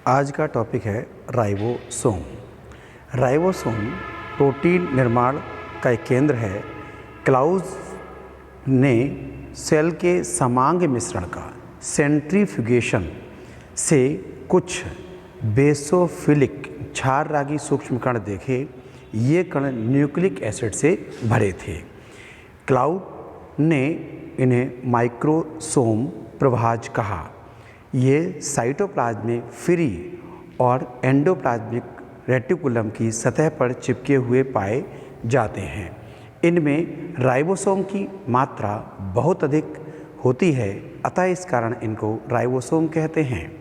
आज का टॉपिक है राइबोसोम। राइबोसोम प्रोटीन निर्माण का एक केंद्र है। क्लाउज ने सेल के समांग मिश्रण का सेंट्रीफ्यूगेशन से कुछ बेसोफिलिक क्षाररागी सूक्ष्म कण देखे। ये कण न्यूक्लिक एसिड से भरे थे। क्लाउड ने इन्हें माइक्रोसोम प्रभाज कहा। ये साइटोप्लाज्म में फ्री और एंडोप्लाज्मिक रेटिकुलम की सतह पर चिपके हुए पाए जाते हैं। इनमें राइबोसोम की मात्रा बहुत अधिक होती है, अतः इस कारण इनको राइबोसोम कहते हैं।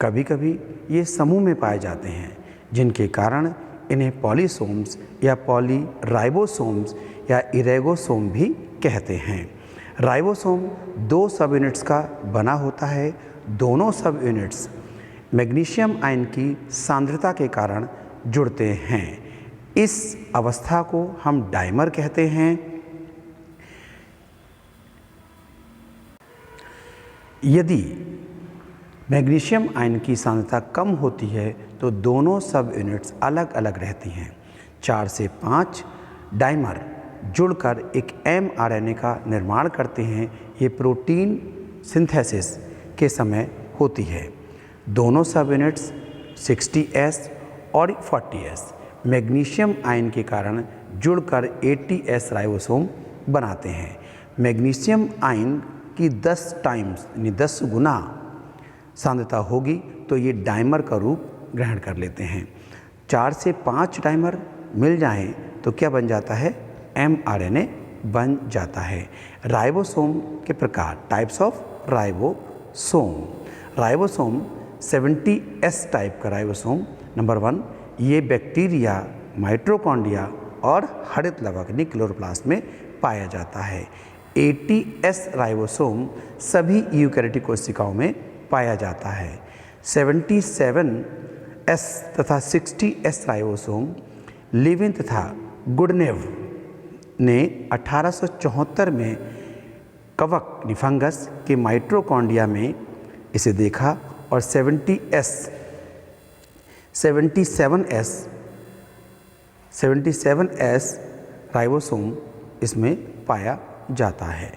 कभी कभी ये समूह में पाए जाते हैं, जिनके कारण इन्हें पॉलीसोम्स या पॉलीराइबोसोम्स या इरेगोसोम भी कहते हैं। राइबोसोम 2 सब यूनिट्स का बना होता है। दोनों सब यूनिट्स मैग्नीशियम आयन की सांद्रता के कारण जुड़ते हैं। इस अवस्था को हम डाइमर कहते हैं। यदि मैग्नीशियम आयन की सांद्रता कम होती है तो दोनों सब यूनिट्स अलग अलग रहती हैं। 4 से 5 डाइमर जुड़कर एक mRNA का निर्माण करते हैं। ये प्रोटीन सिंथेसिस के समय होती है। दोनों सब यूनिट्स 60S और 40S मैग्नीशियम आयन के कारण जुड़कर 80S राइबोसोम बनाते हैं। मैग्नीशियम आयन की 10 टाइम्स यानी 10 गुना सांद्रता होगी तो ये डाइमर का रूप ग्रहण कर लेते हैं। 4 से 5 डाइमर मिल जाएं तो क्या बन जाता है? mRNA बन जाता है। राइबोसोम के प्रकार, types of ribosome. Ribosome 70S type का राइबोसोम नंबर 1, ये बैक्टीरिया, माइटोकॉन्ड्रिया और हरित लवक यानी क्लोरोप्लास्ट में पाया जाता है। 80S राइबोसोम सभी यूकैरियोटिक कोशिकाओं में पाया जाता है। 77S तथा 60S राइबोसोम लिविन तथा गुडनेव ने 1874 में कवक फंगस के माइटोकॉन्ड्रिया में इसे देखा और 77S राइबोसोम इसमें पाया जाता है।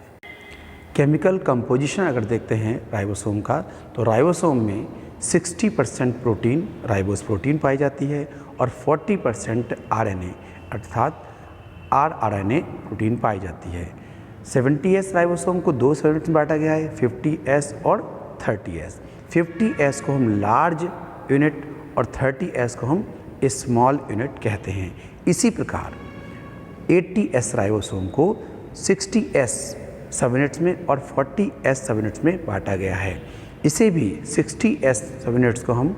केमिकल कंपोजिशन अगर देखते हैं राइबोसोम का, तो राइबोसोम में 60% प्रोटीन राइबोस प्रोटीन पाई जाती है और 40% RNA अर्थात rRNA प्रोटीन पाई जाती है। 70S राइबोसोम को 2 यूनिट्स में बांटा गया है, 50S और 30S। 50S को हम लार्ज यूनिट और 30S को हम स्मॉल यूनिट कहते हैं। इसी प्रकार 80S राइबोसोम को 60S सब यूनिट्स में और 40S सब यूनिट्स में बांटा गया है। इसे भी 60S सब यूनिट्स को हम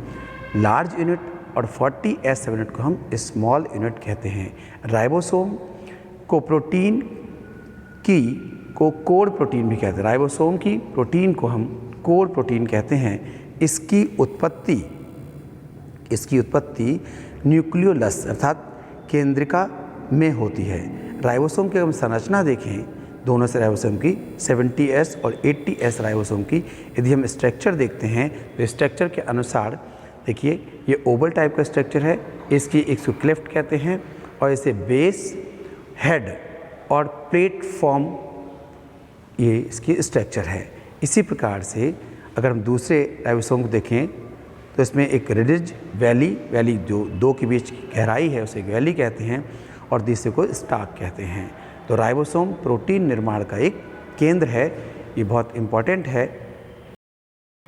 लार्ज यूनिट और 40S सब यूनिट को हम स्मॉल यूनिट कहते हैं। राइबोसोम को प्रोटीन को कोर प्रोटीन भी कहते हैं। राइबोसोम की प्रोटीन को हम कोर प्रोटीन कहते हैं। इसकी उत्पत्ति न्यूक्लियोलस अर्थात केंद्रिका में होती है। राइबोसोम की हम संरचना देखें, दोनों से राइबोसोम की 70S और 80S राइबोसोम की यदि हम स्ट्रक्चर देखते हैं तो स्ट्रक्चर के अनुसार देखिए, ये ओवल टाइप का स्ट्रक्चर है। इसकी एक्सोस्केलेटन कहते हैं और इसे बेस, हेड और प्लेटफॉर्म ये इसकी स्ट्रक्चर है। इसी प्रकार से अगर हम दूसरे राइबोसोम को देखें तो इसमें एक रिजिड वैली जो 2 के बीच की गहराई है उसे वैली कहते हैं और दूसरे को स्टाक कहते हैं। तो राइबोसोम प्रोटीन निर्माण का एक केंद्र है। ये बहुत इम्पॉर्टेंट है।